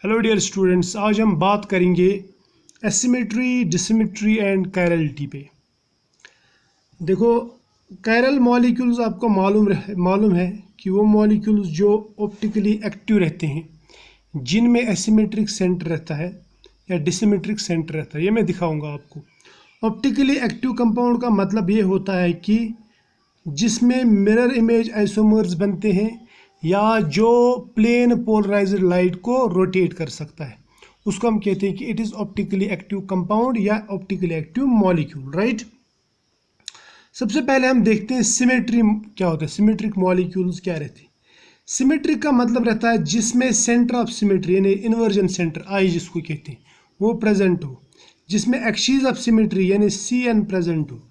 Hello dear students, आज हम बात करेंगे एसिमेट्री, डिसिमेट्री एंड कायरलिटी पे। देखो, कायरल मॉलिक्यूल्स आपको मालूम है कि वो मॉलिक्यूल्स जो ऑप्टिकली एक्टिव रहते हैं, जिनमें एसिमेट्रिक सेंटर रहता है या डिसिमेट्रिक सेंटर रहता है। ये मैं दिखाऊंगा आपको। ऑप्टिकली एक्टिव कंपाउंड का मतलब ये होता है कि जिसमें मिरर इमेज आइसोमर्स बनते हैं या जो प्लेन पोलराइज्ड लाइट को रोटेट कर सकता है, उसको हम कहते हैं कि it is optically active compound या ऑप्टिकली एक्टिव मॉलिक्यूल, राइट। सबसे पहले हम देखते हैं सिमेट्री क्या होता है। सिमेट्रिक मॉलिक्यूल्स क्या रहते हैं। सिमेट्रिक का मतलब रहता है जिसमें सेंटर ऑफ सिमेट्री यानी इन्वर्जन सेंटर आई जिसको कहते हैं वो प्रेजेंट हो, जिसमें एक्सिस ऑफ सिमेट्री यानी सी एन प्रेजेंट हो,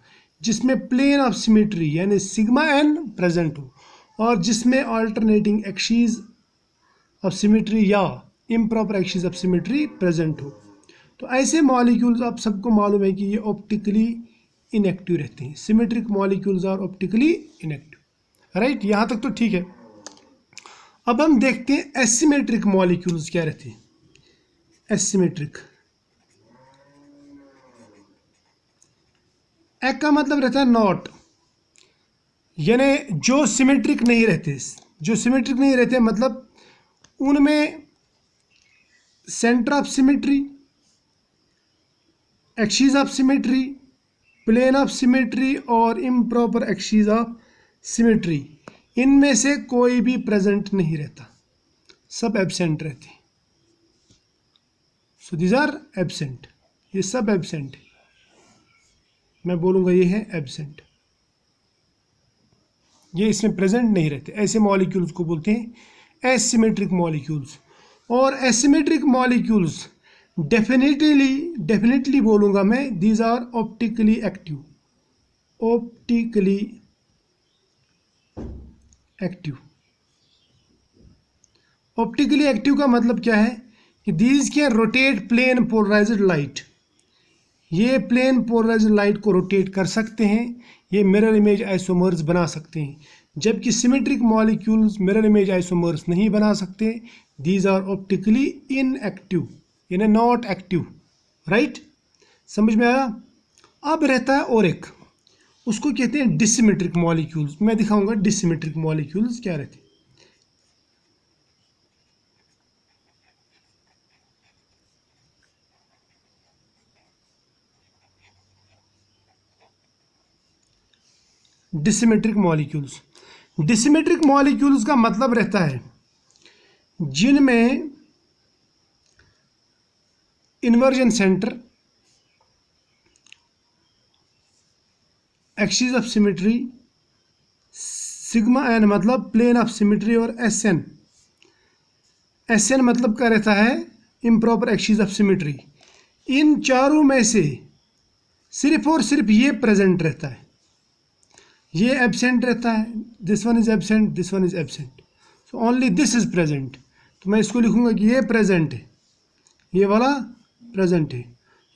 जिसमें प्लेन ऑफ सिमेट्री यानी सिग्मा एन प्रेजेंट हो, और जिसमें अल्टरनेटिंग एक्सिस ऑफ सिमेट्री या improper axis of symmetry present हो। तो ऐसे मॉलिक्यूल्स आप सबको मालूम है कि ये ऑप्टिकली इनएक्टिव रहते हैं। Symmetric molecules are optically inactive, right. यहाँ तक तो ठीक है। अब हम देखते हैं एसिमेट्रिक मॉलिक्यूल्स क्या रहते हैं। एसिमेट्रिक एक का मतलब रहता है नॉट, यानी जो सिमेट्रिक नहीं रहते। जो सिमेट्रिक नहीं रहते मतलब उनमें centre of symmetry, axis of symmetry, plane of symmetry और इम्प्रॉपर एक्सिस ऑफ सिमेट्री, इनमें से कोई भी प्रेजेंट नहीं रहता, सब एब्सेंट रहते हैं। सो दीज आर एब्सेंट, ये सब एब्सेंट है। मैं बोलूँगा ये है एब्सेंट, ये इसमें प्रेजेंट नहीं रहते। ऐसे मॉलिक्यूल्स को बोलते हैं एसिमेट्रिक मॉलिक्यूल्स। और एसिमेट्रिक मॉलिक्यूल्स डेफिनेटली बोलूँगा मैं, these are optically active. Optically active, optically active का मतलब क्या है कि these can rotate plane polarised light. ये प्लेन पोलराइज्ड लाइट को रोटेट कर सकते हैं, ये मिरर इमेज आइसोमर्स बना सकते हैं, जबकि symmetric molecules mirror image isomers नहीं बना सकते। दीज आर ऑप्टिकली इनएक्टिव यानी नॉट एक्टिव, राइट। समझ में आया। अब रहता है और एक, उसको कहते हैं डिसिमेट्रिक मॉलिक्यूल्स। मैं दिखाऊंगा डिसिमेट्रिक मॉलिक्यूल्स क्या रहते हैं। डिसिमेट्रिक मॉलिक्यूल्स, डिसिमेट्रिक मॉलिक्यूल्स का मतलब रहता है जिनमें inversion centre, axis of symmetry, sigma N मतलब प्लेन ऑफ सिमेट्री, और एस एन, एस एन मतलब क्या रहता है इम्प्रॉपर एक्सिस ऑफ सिमेट्री। इन चारों में से सिर्फ और सिर्फ ये प्रेजेंट रहता है, ये एब्सेंट रहता है। This one is absent, this one is absent, so only this is present. तो मैं इसको लिखूंगा कि ये प्रेजेंट है, ये वाला प्रेजेंट है।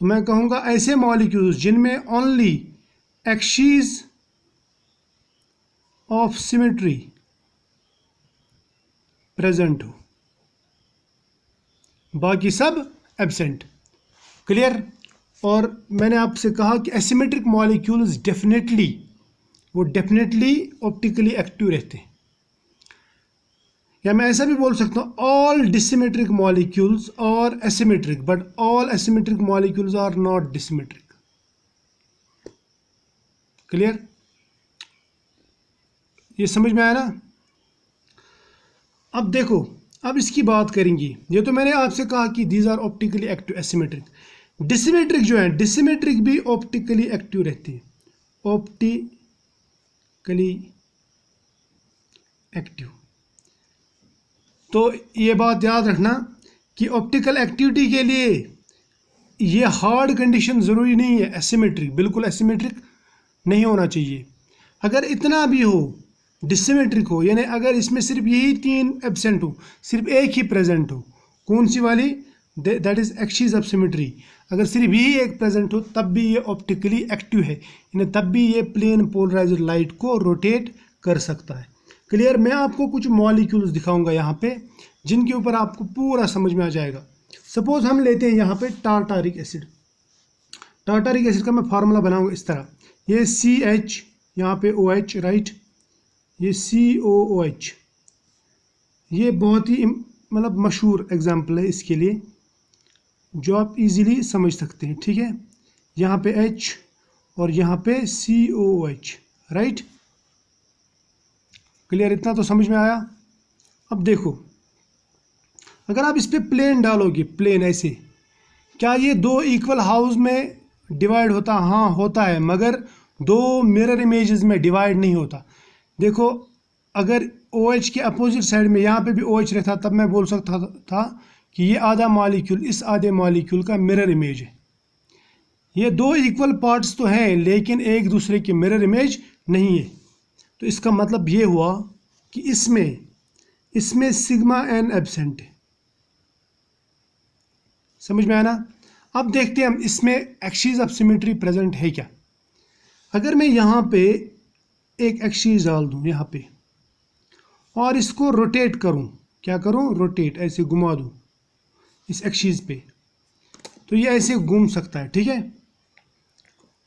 तो मैं कहूँगा ऐसे मॉलिक्यूल्स जिनमें only axis of symmetry present हो, बाकी सब एब्सेंट। क्लियर। और मैंने आपसे कहा कि asymmetric molecules definitely optically active रहते हैं। या मैं ऐसा भी बोल सकता हूँ ऑल डिसिमेट्रिक मॉलिक्यूल्स और asymmetric, but all asymmetric molecules are not dissymmetric. Clear, ये समझ में आया ना। अब देखो, अब इसकी बात करेंगे। ये तो मैंने आपसे कहा कि these are optically active asymmetric. Dissymmetric जो है, डिसिमेट्रिक भी ऑप्टिकली एक्टिव रहते हैं, ऑप्टिकली एक्टिव। तो ये बात याद रखना कि ऑप्टिकल एक्टिविटी के लिए ये हार्ड कंडीशन ज़रूरी नहीं है। एसिमेट्रिक बिल्कुल एसिमेट्रिक नहीं होना चाहिए। अगर इतना भी हो, डिसिमेट्रिक हो, यानी अगर इसमें सिर्फ यही तीन एब्सेंट हो, सिर्फ एक ही प्रेजेंट हो, कौन सी वाली, that is axis of symmetry, अगर सिर्फ यही एक प्रेजेंट हो तब भी ये ऑप्टिकली एक्टिव है, यानी तब भी ये प्लेन पोलराइज्ड लाइट को रोटेट कर सकता है। क्लियर। मैं आपको कुछ मॉलिक्यूल्स दिखाऊंगा यहाँ पे जिनके ऊपर आपको पूरा समझ में आ जाएगा। सपोज हम लेते हैं यहाँ पे टार्टारिक एसिड। टार्टारिक एसिड का मैं फार्मूला बनाऊंगा इस तरह, ये CH, यहाँ पे OH, राइट, ये COOH। ये बहुत ही मतलब मशहूर एग्जाम्पल है इसके लिए, जो आप इजीली समझ सकते हैं, ठीक है। यहाँ पे H और यहाँ पे COOH, राइट। क्लियर, इतना तो समझ में आया। अब देखो, अगर आप इस पे प्लेन डालोगे, प्लेन ऐसे, क्या ये दो इक्वल हाउस में डिवाइड होता? हाँ होता है, मगर दो मिरर इमेजेस में डिवाइड नहीं होता। देखो, अगर OH के अपोजिट साइड में यहाँ पे भी OH रहता, तब मैं बोल सकता था कि ये आधा मॉलिक्यूल इस आधे मॉलिक्यूल का मिरर इमेज है। ये दो इक्वल पार्ट्स तो हैं, लेकिन एक दूसरे के मिरर इमेज नहीं है। तो इसका मतलब ये हुआ कि इसमें सिग्मा n एब्सेंट है। समझ में आया ना? अब देखते हैं हम इसमें एक्सिस ऑफ सिमेट्री प्रेजेंट है क्या। अगर मैं यहाँ पे एक एक्सिस डाल दूँ यहाँ पे और इसको रोटेट करूँ, क्या करूँ, रोटेट, ऐसे घुमा दूँ इस एक्सिस पे, तो ये ऐसे घूम सकता है, ठीक है।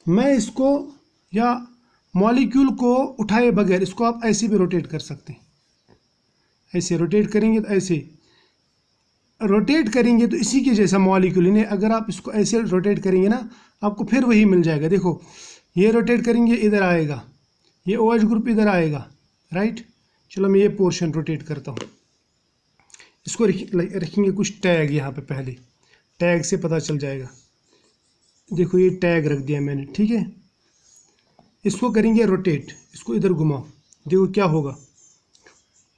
मैं इसको या मॉलिक्यूल को उठाए बगैर इसको आप ऐसे भी रोटेट कर सकते हैं। ऐसे रोटेट करेंगे तो ऐसे रोटेट करेंगे तो इसी के जैसा मॉलिक्यूल, इन्हें अगर आप इसको ऐसे रोटेट करेंगे ना, आपको फिर वही मिल जाएगा। देखो, ये रोटेट करेंगे इधर आएगा, ये OH ग्रुप इधर आएगा, राइट। चलो मैं ये पोर्शन रोटेट करता हूँ, इसको रखेंगे कुछ टैग यहाँ पे, पहले टैग से पता चल जाएगा। देखो ये टैग रख दिया मैंने, ठीक है। इसको करेंगे रोटेट, इसको इधर घुमाओ, देखो क्या होगा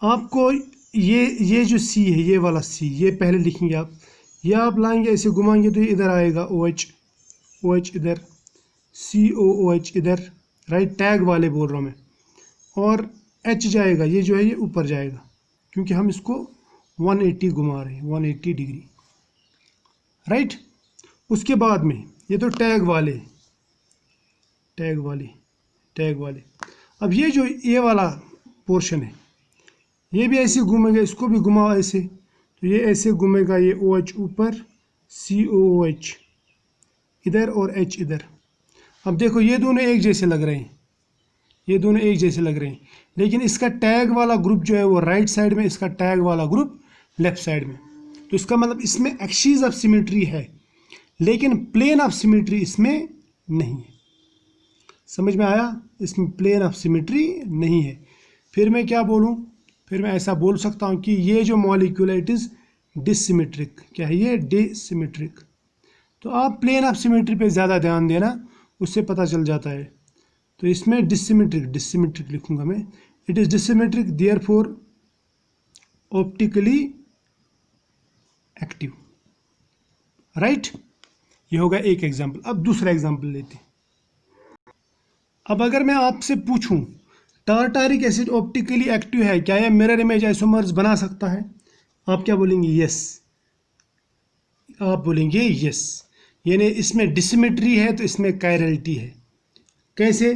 आपको। ये जो C है, ये वाला C, ये पहले लिखेंगे आप, ये आप लाएंगे ऐसे घुमाएंगे तो ये इधर आएगा OH इधर, COOH इधर, राइट, टैग वाले बोल रहा हूँ मैं। और H जाएगा, ये जो है ये ऊपर जाएगा, क्योंकि हम इसको 180 घुमा रहे हैं, 180 डिग्री, राइट। उसके बाद में ये तो टैग वाले। अब ये जो ये वाला पोर्शन है, ये भी ऐसे घूमेगा, इसको भी घुमाओ ऐसे, तो ये ऐसे घूमेगा, ये OH ऊपर, COOH इधर और H इधर। अब देखो ये दोनों एक जैसे लग रहे हैं, लेकिन इसका टैग वाला ग्रुप जो है वो राइट साइड में, इसका टैग वाला ग्रुप लेफ्ट साइड में। तो इसका मतलब इसमें एक्सिस ऑफ सिमेट्री है, लेकिन प्लेन ऑफ सिमेट्री इसमें नहीं है। समझ में आया? इसमें प्लेन ऑफ सिमेट्री नहीं है। फिर मैं क्या बोलूँ? फिर मैं ऐसा बोल सकता हूँ कि ये जो मॉलिक्यूल है इट इज़ डिसिमेट्रिक। क्या है ये? डिसिमेट्रिक। तो आप प्लेन ऑफ सिमेट्री पे ज़्यादा ध्यान देना, उससे पता चल जाता है। तो इसमें डिसिमेट्रिक लिखूँगा मैं, it is dissymmetric therefore optically active, right. ये होगा एक एग्जाम्पल। अब दूसरा एग्जाम्पल लेते हैं। अब अगर मैं आपसे पूछूं टार्टारिक एसिड ऑप्टिकली एक्टिव है, क्या यह मिरर इमेज आइसोमर्स बना सकता है? आप क्या बोलेंगे? यस। आप बोलेंगे यस, यानी इसमें डिसिमेट्री है तो इसमें कायरलिटी है। कैसे?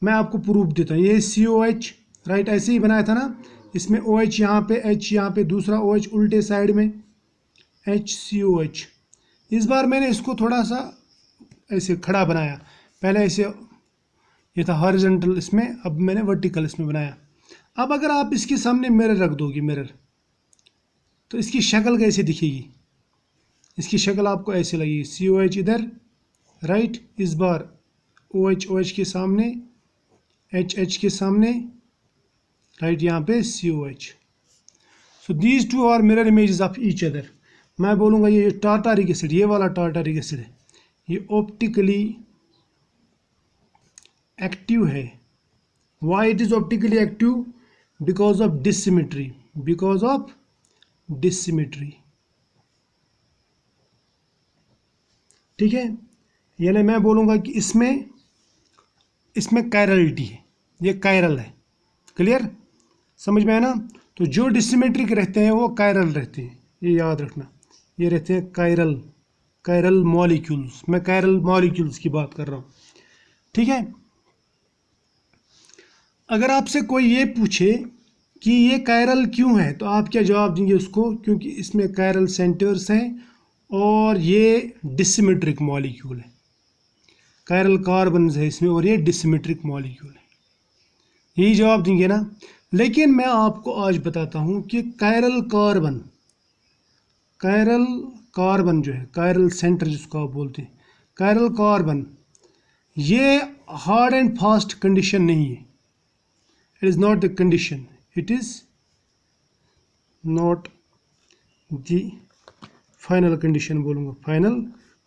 मैं आपको प्रूफ देता हूँ। ये COH, राइट, ऐसे ही बनाया था ना, इसमें OH यहाँ पे, H यहाँ पे, दूसरा OH उल्टे साइड में, HCOH। इस बार मैंने इसको थोड़ा सा ऐसे खड़ा बनाया, पहले ऐसे ये था हॉरिजॉन्टल इसमें, अब मैंने वर्टिकल इसमें बनाया। अब अगर आप इसके सामने मिरर रख दोगे, मिरर, तो इसकी शक्ल कैसे दिखेगी? इसकी शक्ल आपको ऐसे लगेगी, COH इधर, राइट, इस बार OH के सामने, H के सामने, राइट, यहाँ पे COH। So these two are mirror images of each other. मैं बोलूँगा ये टार्टारिक एसिड, ये वाला टार्टारिक एसिड है, ये ऑप्टिकली एक्टिव है। Why it is optically active? Because of dissymmetry, ठीक है। यानी मैं बोलूँगा कि इसमें कायरलिटी है, ये कायरल है। क्लियर? समझ में आया ना? तो जो डिसिमेट्रिक रहते हैं वो कायरल रहते हैं, ये याद रखना। ये रहते हैं कायरल मॉलिक्यूल्स। मैं कायरल मॉलिक्यूल्स की बात कर रहा हूँ, ठीक है। अगर आपसे कोई ये पूछे कि ये कायरल क्यों है, तो आप क्या जवाब देंगे उसको, क्योंकि इसमें कायरल सेंटर्स हैं और ये डिसिमेट्रिक मॉलिक्यूल है, कायरल कार्बन है इसमें और ये डिसिमेट्रिक मॉलिक्यूल है, यही जवाब देंगे ना। लेकिन मैं आपको आज बताता हूँ कि कायरल कार्बन जो है, कायरल सेंटर जिसको आप बोलते हैं, कायरल कार्बन, ये हार्ड एंड फास्ट कंडीशन नहीं है, it is not the condition, it is not the final condition, बोलूँगा फाइनल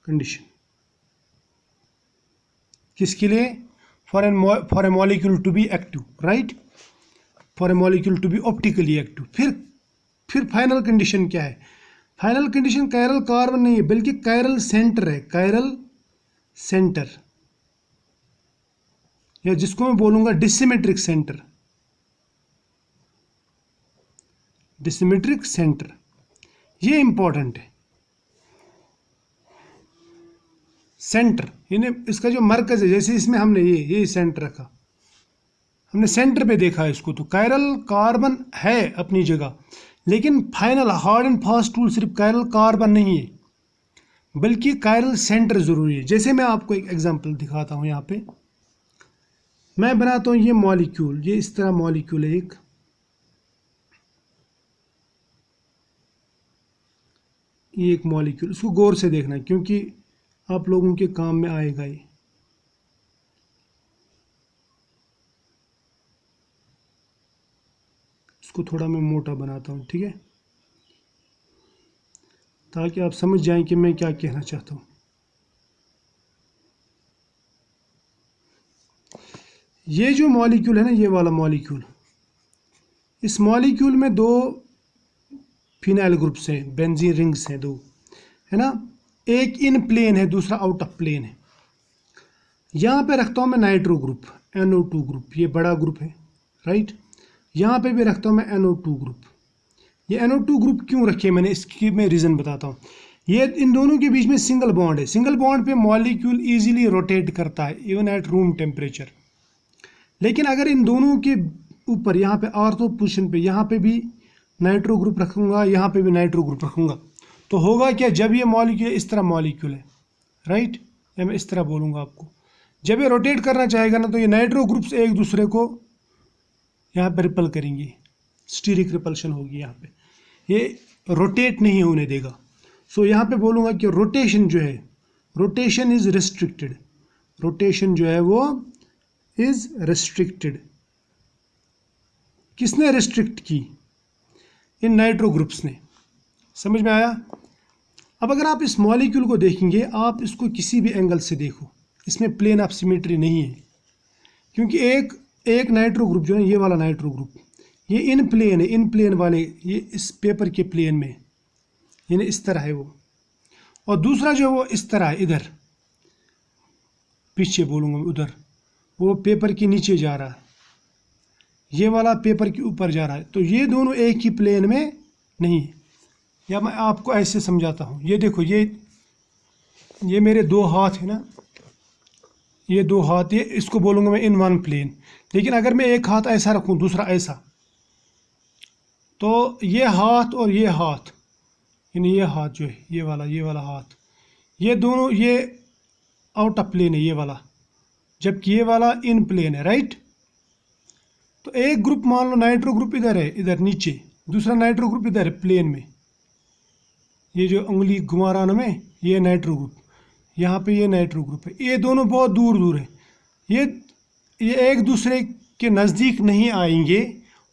कंडीशन किसके लिए, for a molecule to be active, right, for a molecule to be optically active. फिर final condition क्या है, final condition chiral carbon नहीं है बल्कि chiral centre है, कायरल सेंटर, या जिसको मैं बोलूँगा डिसिमेट्रिक सेंटर, डिसिमेट्रिक सेंटर, ये इंपॉर्टेंट है। सेंटर यानी इसका जो मरकज है, जैसे इसमें हमने ये सेंटर रखा, हमने सेंटर पे देखा है इसको, तो कायरल कार्बन है अपनी जगह, लेकिन final hard and fast tool सिर्फ कायरल कार्बन नहीं है बल्कि कायरल सेंटर ज़रूरी है। जैसे मैं आपको एक एग्जांपल दिखाता हूँ, यहाँ पे मैं बनाता हूँ ये मॉलिक्यूल, ये इस तरह मॉलिक्यूल है एक, ये एक मॉलिक्यूल, इसको गौर से देखना क्योंकि आप लोगों के काम में आएगा ये। इसको थोड़ा मैं मोटा बनाता हूँ, ठीक है, ताकि आप समझ जाएं कि मैं क्या कहना चाहता हूँ। ये जो मॉलिक्यूल है ना, ये वाला मॉलिक्यूल, इस मॉलिक्यूल में दो फिनाइल ग्रुप्स हैं, बेंजीन रिंग्स हैं दो, है ना, एक इन प्लेन है दूसरा आउट ऑफ प्लेन है। यहाँ पे रखता हूँ मैं नाइट्रो ग्रुप, NO2 ग्रुप, ये बड़ा ग्रुप है, राइट। यहाँ पे भी रखता हूँ मैं NO2 ग्रुप। ये NO2 ग्रुप क्यों रखे मैंने, इसकी मैं रीज़न बताता हूँ। ये इन दोनों के बीच में सिंगल बॉन्ड है, सिंगल बॉन्ड पे मॉलिक्यूल इजीली रोटेट करता है इवन एट रूम टेम्परेचर। लेकिन अगर इन दोनों के ऊपर यहाँ पे ऑर्थो पोजीशन पे यहाँ पे भी नाइट्रो ग्रुप रखूँगा, यहाँ पे भी नाइट्रो ग्रुप रखूँगा, तो होगा क्या, जब ये मॉलिक्यूल इस तरह मॉलिक्यूल है, राइट, या मैं इस तरह बोलूँगा आपको, जब ये रोटेट करना चाहेगा ना, तो ये नाइट्रो ग्रुप्स एक दूसरे को यहाँ पर रिपल करेंगे, स्टीरिक रिपल्शन होगी यहाँ पे, ये रोटेट नहीं होने देगा। सो यहाँ पे बोलूँगा कि रोटेशन जो है, रोटेशन इज़ रेस्ट्रिक्टेड, रोटेशन जो है वो इज़ रेस्ट्रिक्टेड। किसने रेस्ट्रिक्ट की, इन नाइट्रो ग्रुप्स ने, समझ में आया। अब अगर आप इस मॉलिक्यूल को देखेंगे, आप इसको किसी भी एंगल से देखो, इसमें प्लेन ऑफ सिमेट्री नहीं है, क्योंकि एक नाइट्रो ग्रुप जो है, ये वाला नाइट्रो ग्रुप, ये इन प्लेन है, इन प्लेन वाले ये इस पेपर के प्लेन में, यानी इस तरह है वो, और दूसरा जो है वो इस तरह है, इधर पीछे बोलूँगा उधर, वो पेपर के नीचे जा रहा है, ये वाला पेपर के ऊपर जा रहा है, तो ये दोनों एक ही प्लेन में नहीं है। या मैं आपको ऐसे समझाता हूँ, ये देखो, ये मेरे दो हाथ है ना, ये दो हाथ, ये इसको बोलूँगा मैं इन वन प्लेन। लेकिन अगर मैं एक हाथ ऐसा रखूँ दूसरा ऐसा, तो ये हाथ और ये हाथ, यानी ये हाथ जो है, ये वाला हाथ, ये दोनों ये आउट ऑफ प्लेन है ये वाला, जबकि ये वाला इन प्लेन है, राइट। तो एक ग्रुप मान लो नाइट्रो ग्रुप इधर है, इधर नीचे, दूसरा नाइट्रो ग्रुप इधर है प्लेन में, ये जो उंगली घुमा रहा ना मैं, ये नाइट्रो ग्रुप, यहाँ पे ये नाइट्रो ग्रुप है, ये दोनों बहुत दूर दूर है, ये एक दूसरे के नज़दीक नहीं आएंगे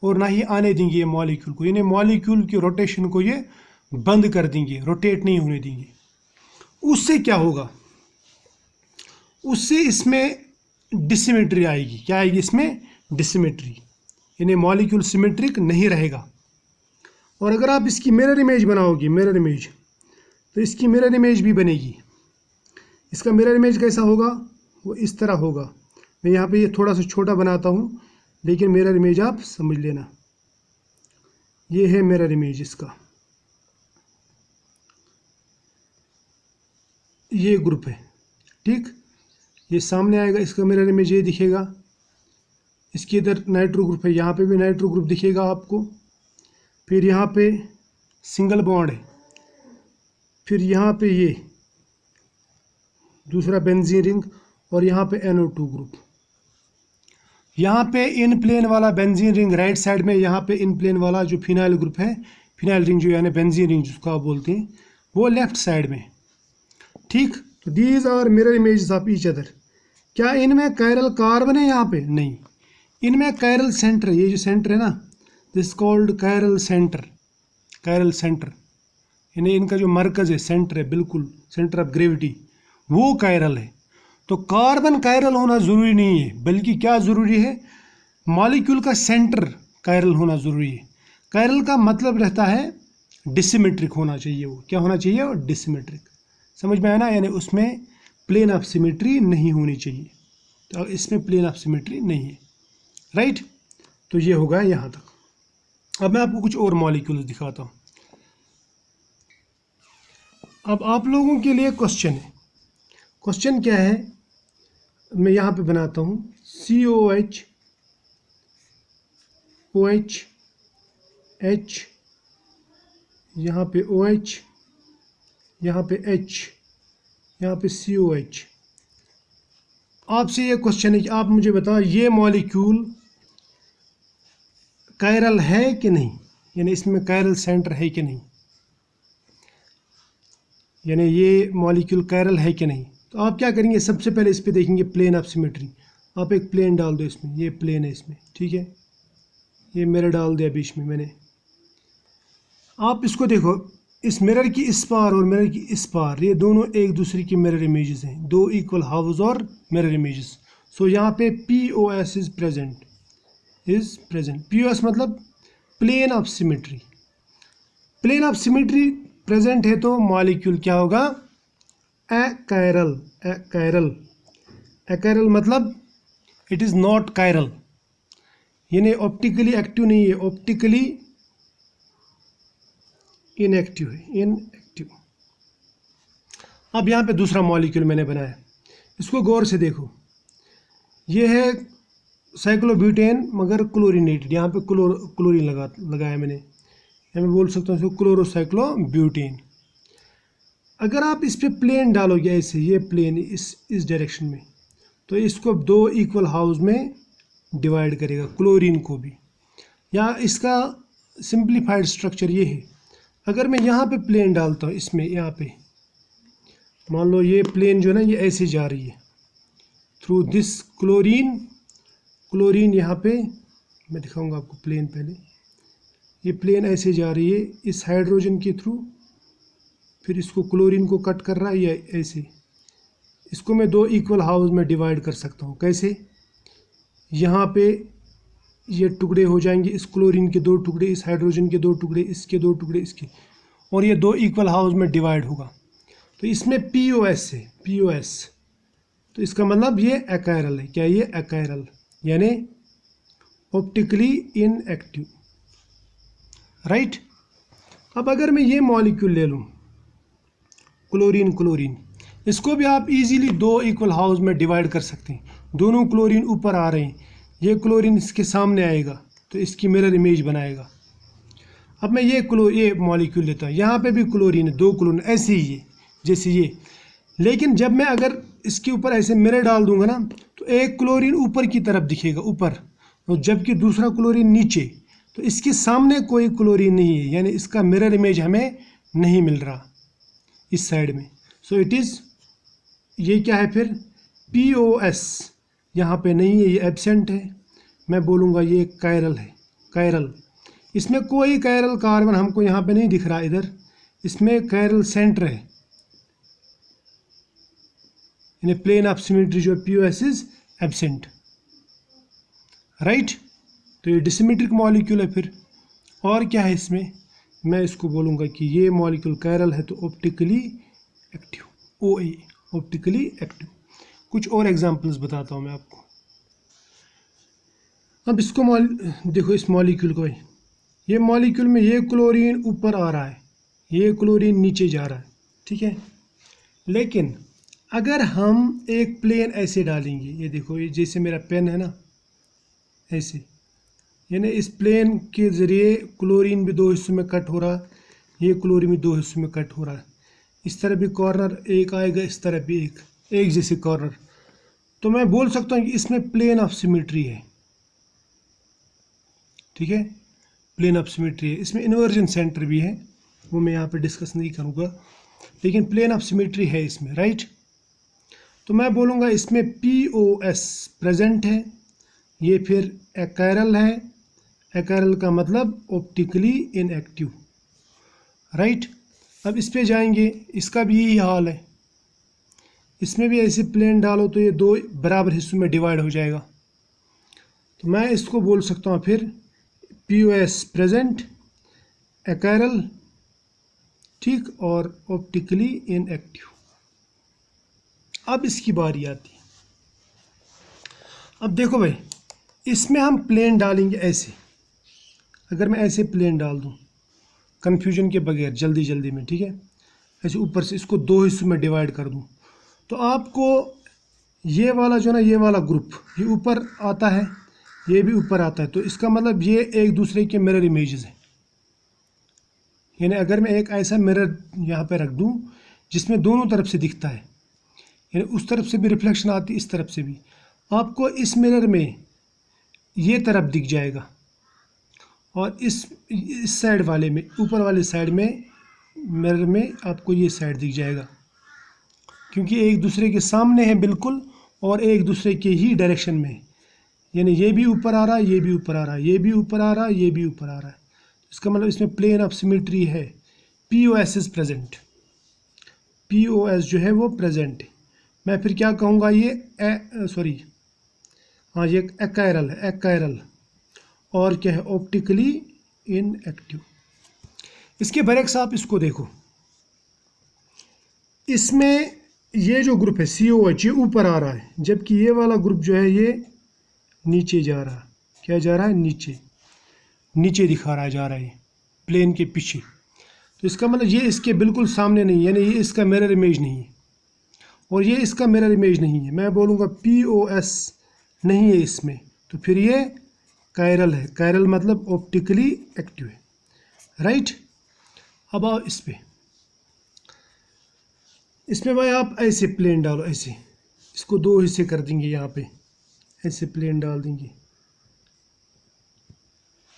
और ना ही आने देंगे ये मॉलिक्यूल को, यानी मॉलिक्यूल के रोटेशन को ये बंद कर देंगे, रोटेट नहीं होने देंगे। उससे क्या होगा, उससे इसमें डिसिमेट्री आएगी। क्या आएगी इसमें, डिसिमेट्री, यानी मॉलिक्यूल सिमेट्रिक नहीं रहेगा। और अगर आप इसकी मिरर इमेज बनाओगे, मिरर इमेज, तो इसकी मिरर इमेज भी बनेगी। इसका मिरर इमेज कैसा होगा, वो इस तरह होगा। मैं यहाँ पे ये थोड़ा सा छोटा बनाता हूँ, लेकिन मिरर इमेज आप समझ लेना। ये है मिरर इमेज इसका, ये ग्रुप है, ठीक, ये सामने आएगा, इसका मिरर इमेज ये दिखेगा, इसके इधर नाइट्रो ग्रुप है, यहाँ पे भी नाइट्रो ग्रुप दिखेगा आपको। फिर यहाँ पे सिंगल बॉन्ड है, फिर यहाँ पे ये दूसरा बेंजीन रिंग, और यहाँ पे NO2 ग्रुप। यहाँ पे इन प्लेन वाला बेंजीन रिंग राइट साइड में, यहाँ पे इन प्लेन वाला जो फिनाइल ग्रुप है, फिनाइल रिंग जो यानी बेंजीन रिंग जिसको आप बोलते हैं, वो लेफ्ट साइड में। ठीक, तो these are mirror images of each other. क्या इनमें कायरल कार्बन है? यहाँ पे नहीं, इनमें कायरल सेंटर है। ये जो सेंटर है ना, this called chiral centre. Chiral centre यानी इनका जो मरकज़ है, सेंटर है, बिल्कुल सेंटर ऑफ ग्रेविटी, वो कायरल है। तो कार्बन कायरल होना ज़रूरी नहीं है, बल्कि क्या ज़रूरी है, मॉलिक्यूल का सेंटर कायरल होना ज़रूरी है। कायरल का मतलब रहता है डिसिमेट्रिक होना चाहिए। वो क्या होना चाहिए? वो डिसिमेट्रिक। समझ में आया ना? यानी उसमें प्लेन ऑफ सिमेट्री नहीं होनी चाहिए। तो इसमें प्लेन ऑफ सिमेट्री नहीं है, राइट। तो ये होगा यहाँ तक। अब मैं आपको कुछ और मॉलिक्यूल्स दिखाता हूँ। अब आप लोगों के लिए क्वेश्चन है। क्वेश्चन क्या है, मैं यहाँ पे बनाता हूँ COH OH H, यहाँ पे OH, यहाँ पे H, यहाँ पे COH। आपसे ये क्वेश्चन है कि आप मुझे बताओ ये मॉलिक्यूल कायरल है कि नहीं, यानी इसमें कायरल सेंटर है कि नहीं, यानी ये मॉलिक्यूल कायरल है कि नहीं। तो आप क्या करेंगे, सबसे पहले इस पे देखेंगे प्लेन ऑफ सिमेट्री। आप एक प्लेन डाल दो इसमें, ये प्लेन है इसमें, ठीक है, ये मिरर डाल दिया बीच में मैंने। आप इसको देखो, इस मिरर की इस पार और मिरर की इस पार, ये दोनों एक दूसरे की मिरर इमेजेस हैं, दो इक्वल हाउस और मिरर इमेजेस। सो यहाँ पे POS इज प्रेजेंट, POS मतलब plane of symmetry. Plane of symmetry present है तो मॉलिक्यूल क्या होगा? अकायरल। अकायरल, अकायरल मतलब इट इज़ नॉट कायरल, यानी ऑप्टिकली एक्टिव नहीं है, ऑप्टिकली इनएक्टिव है, इनएक्टिव। अब यहाँ पे दूसरा मॉलिक्यूल मैंने बनाया, इसको गौर से देखो। ये है साइक्लोब्यूटेन मगर क्लोरीनेटेड, यहाँ पे क्लोरीन लगाया मैंने, या मैं बोल सकता हूँ इसको क्लोरोसाइक्लोब्यूटेन। अगर आप इस पे प्लेन डालोगे ऐसे, ये प्लेन इस डायरेक्शन में, तो इसको दो इक्वल हाउस में डिवाइड करेगा, क्लोरीन को भी। या इसका सिंप्लीफाइड स्ट्रक्चर ये है, अगर मैं यहाँ पे प्लेन डालता हूँ इसमें, यहाँ पे मान लो ये प्लेन जो है ना, ये ऐसे जा रही है थ्रू दिस क्लोरीन। क्लोरीन यहाँ पे मैं दिखाऊंगा आपको प्लेन, पहले ये प्लेन ऐसे जा रही है इस हाइड्रोजन के थ्रू, फिर इसको क्लोरीन को कट कर रहा है, या ऐसे। इसको मैं दो इक्वल हाउस में डिवाइड कर सकता हूँ। कैसे? यहाँ पे ये टुकड़े हो जाएंगे, इस क्लोरीन के दो टुकड़े, इस हाइड्रोजन के दो टुकड़े, इसके दो टुकड़े, इसके, और ये दो इक्वल हाउस में डिवाइड होगा। तो इसमें POS है, POS। तो इसका मतलब ये अकायरल है। क्या ये? अकायरल, यानी ऑप्टिकली इनएक्टिव, राइट। अब अगर मैं ये मॉलिक्यूल ले लूँ, क्लोरीन, क्लोरीन, इसको भी आप इजीली दो इक्वल हाउस में डिवाइड कर सकते हैं। दोनों क्लोरीन ऊपर आ रहे हैं, ये क्लोरीन इसके सामने आएगा तो इसकी मिरर इमेज बनाएगा। अब मैं ये मॉलिक्यूल लेता हूँ, यहाँ पे भी क्लोरीन है, दो क्लोरीन ऐसे ही है जैसे ये। लेकिन जब मैं अगर इसके ऊपर ऐसे मिरर डाल दूंगा ना, तो एक क्लोरीन ऊपर की तरफ दिखेगा, ऊपर, और जबकि दूसरा क्लोरीन नीचे। तो इसके सामने कोई क्लोरीन नहीं है, यानी इसका मिरर इमेज हमें नहीं मिल रहा इस साइड में। सो इट इज़, ये क्या है फिर? POS यहाँ पे नहीं है, ये एब्सेंट है। मैं बोलूँगा ये कायरल है, कायरल। इसमें कोई कायरल कार्बन हमको यहाँ पे नहीं दिख रहा, इधर इसमें कायरल सेंटर है, यानी प्लेन ऑफ सिमेट्री जो POS इज एब्सेंट, राइट। तो ये डिसिमेट्रिक मॉलिक्यूल है फिर। और क्या है इसमें? मैं इसको बोलूँगा कि ये मॉलिक्यूल कायरल है तो optically active, OA, optically active. कुछ और एग्जांपल्स बताता हूँ मैं आपको। अब इसको देखो, इस मॉलिक्यूल को, ये मॉलिक्यूल में ये क्लोरीन ऊपर आ रहा है, ये क्लोरीन नीचे जा रहा है, ठीक है। लेकिन अगर हम एक प्लेन ऐसे डालेंगे, ये देखो, ये जैसे मेरा पेन है ना, ऐसे, यानी इस प्लेन के ज़रिए क्लोरीन भी दो हिस्सों में कट हो रहा, ये क्लोरीन भी दो हिस्सों में कट हो रहा है। इस तरह भी कॉर्नर एक आएगा, इस तरह भी एक जैसे कॉर्नर। तो मैं बोल सकता हूँ कि इसमें प्लेन ऑफ सिमेट्री है, ठीक है, प्लेन ऑफ सिमेट्री है। इसमें इन्वर्जन सेंटर भी है, वो मैं यहाँ पे डिस्कस नहीं करूँगा, लेकिन प्लेन ऑफ सिमेट्री है इसमें, राइट। तो मैं बोलूँगा इसमें POS प्रेजेंट है, ये फिर अकायरल है, अकायरल का मतलब ऑप्टिकली इनएक्टिव, राइट। अब इस पे जाएंगे, इसका भी यही हाल है, इसमें भी ऐसे प्लेन डालो तो ये दो बराबर हिस्सों में डिवाइड हो जाएगा। तो मैं इसको बोल सकता हूँ फिर POS प्रेजेंट, अकायरल, ठीक, और ऑप्टिकली इनएक्टिव। अब इसकी बारी आती है। अब देखो भाई, इसमें हम प्लेन डालेंगे ऐसे, अगर मैं ऐसे प्लेन डाल दूं कन्फ्यूजन के बगैर जल्दी जल्दी में, ठीक है, ऐसे ऊपर से इसको दो हिस्सों में डिवाइड कर दूं, तो आपको ये वाला जो ना, ये वाला ग्रुप ये ऊपर आता है, ये भी ऊपर आता है, तो इसका मतलब ये एक दूसरे के मिरर इमेजेस हैं। यानी अगर मैं एक ऐसा मिरर यहाँ पे रख दूँ जिसमें दोनों तरफ से दिखता है, यानी उस तरफ से भी रिफ्लेक्शन आती है, इस तरफ से भी, आपको इस मिरर में ये तरफ दिख जाएगा और इस साइड वाले में, ऊपर वाले साइड में मिरर में आपको ये साइड दिख जाएगा, क्योंकि एक दूसरे के सामने है बिल्कुल और एक दूसरे के ही डायरेक्शन में। यानी ये भी ऊपर आ रहा है, ये भी ऊपर आ रहा है, ये भी ऊपर आ रहा है, ये भी ऊपर आ रहा है। इसका मतलब इसमें प्लेन ऑफ सिमेट्री है। POS इज प्रेजेंट, POS जो है वो प्रेजेंट है। मैं फिर क्या कहूँगा, ये सॉरी हाँ, ये अकायरल है, अकायरल, और क्या है, ऑप्टिकली इनएक्टिव। इसके बरक्स आप इसको देखो, इसमें ये जो ग्रुप है COH ये ऊपर आ रहा है, जबकि ये वाला ग्रुप जो है ये नीचे जा रहा है। क्या जा रहा है, नीचे, नीचे दिखा रहा है, जा रहा है प्लेन के पीछे। तो इसका मतलब ये इसके बिल्कुल सामने नहीं, यानी ये इसका मिरर इमेज नहीं है और ये इसका मिरर इमेज नहीं है। मैं बोलूँगा POS नहीं है इसमें, तो फिर ये कायरल है। कायरल मतलब ऑप्टिकली एक्टिव है, राइट। अब आओ इसमें भाई आप ऐसे प्लेन डालो, ऐसे इसको दो हिस्से कर देंगे, यहाँ पे ऐसे प्लेन डाल देंगे,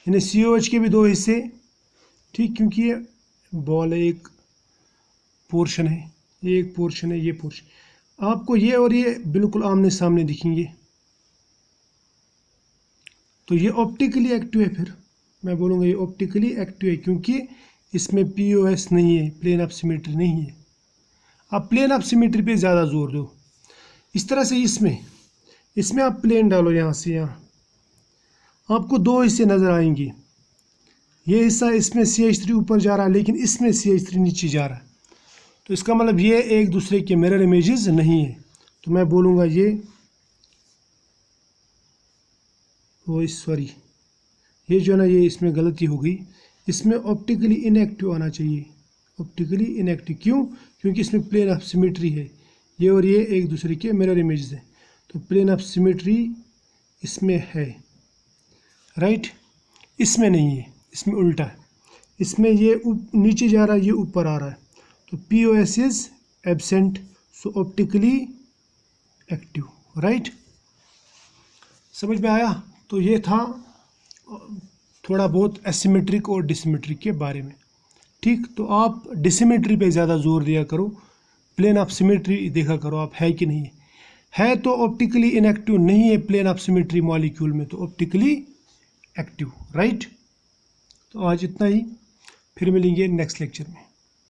यानी COH के भी दो हिस्से, ठीक, क्योंकि ये बॉल है, एक पोर्शन है, ये एक पोर्शन है, ये पोर्शन, आपको ये और ये बिल्कुल आमने सामने दिखेंगे, तो ये ऑप्टिकली एक्टिव है। फिर मैं बोलूँगा ये ऑप्टिकली एक्टिव है, क्योंकि इसमें POS नहीं है, प्लेन ऑफ सिमेट्री नहीं है। आप प्लेन ऑफ सिमेट्री पे ज़्यादा जोर दो। इस तरह से इसमें आप प्लेन डालो, यहाँ से यहाँ आपको दो हिस्से नज़र आएंगे। ये हिस्सा इसमें CH3 ऊपर जा रहा है, लेकिन इसमें CH3 नीचे जा रहा है, तो इसका मतलब ये एक दूसरे के मिरर इमेजेस नहीं है। तो मैं बोलूँगा ये जो है ना, ये इसमें गलती हो गई, इसमें ऑप्टिकली इनएक्टिव आना चाहिए। ऑप्टिकली इनएक्टिव क्यों? क्योंकि इसमें प्लेन ऑफ सिमेट्री है, ये और ये एक दूसरे के मिरर इमेजेस हैं, तो प्लेन ऑफ सिमेट्री इसमें है, राइट। इसमें नहीं है, इसमें उल्टा है, इसमें ये नीचे जा रहा है, ये ऊपर आ रहा है, तो POS is absent, so optically active, right. समझ में आया? तो ये था थोड़ा बहुत एसिमेट्रिक और डिसिमेट्रिक के बारे में, ठीक। तो आप डिसिमेट्री पे ज़्यादा जोर दिया करो, प्लेन ऑफ सिमेट्री देखा करो आप है कि नहीं है। तो ऑप्टिकली इनएक्टिव नहीं है प्लेन ऑफ सिमेट्री मॉलिक्यूल में, तो ऑप्टिकली एक्टिव, राइट। तो आज इतना ही, फिर मिलेंगे नेक्स्ट लेक्चर में।